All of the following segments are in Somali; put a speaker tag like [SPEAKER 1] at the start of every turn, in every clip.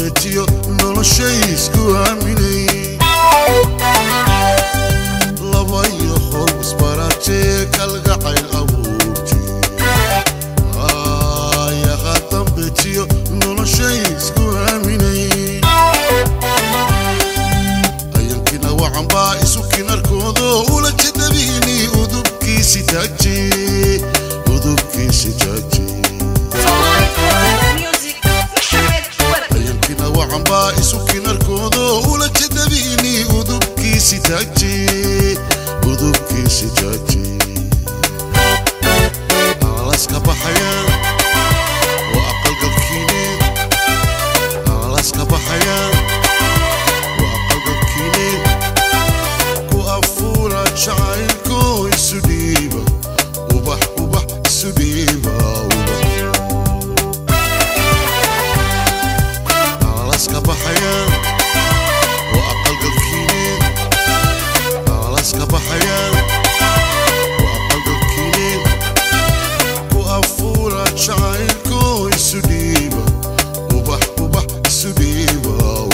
[SPEAKER 1] dambeetiyo noloshay isku aaminay laba iyo hol isbaratee kalgacayl abuurtay ayaha dambeetiyo noloshay isku aaminay ayankina wacan baa isu kinarkoodo ula jadabiini udubkiisi taagtay udubkiisi taagtay وعنبا يسكن الكودو ولا تدبيني ودبكي ستاجي ودبكي ستاجي علاسك بحياة وأقل قبكيني علاسك بحياة وأقل قبكيني كو أفورة شعيركو يسوديبا وبح يسوديبا بحياة وأقل قبكيني علاسك بحياة وأقل قبكيني وأفورة شعيركو يسوديبا وبح يسوديبا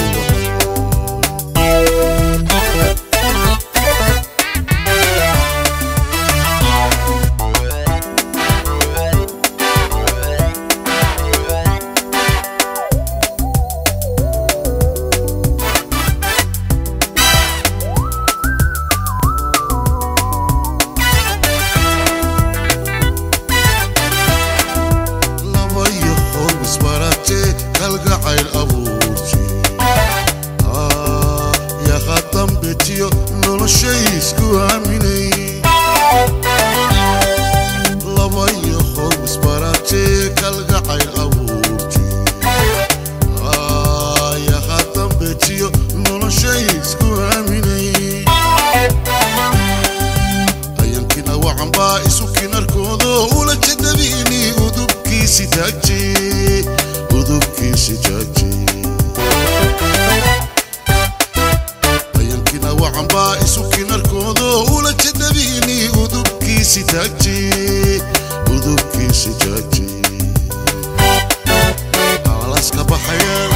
[SPEAKER 1] kalgacayl abuurtay ya khatam betiyo noloshay isku aaminay laba iyo hol isbaratee kalgacayl abuurtay ya khatam betiyo noloshay isku aaminay ayankina wacan baa isu kinarkoodo ula jadabiini udubkiisi taagtay udubkii sitaagtay ayankina wacan baa isu kinarkoodo ula jadabiini udubkii sitaagtay udubkii sitaagtay علاسك بحياة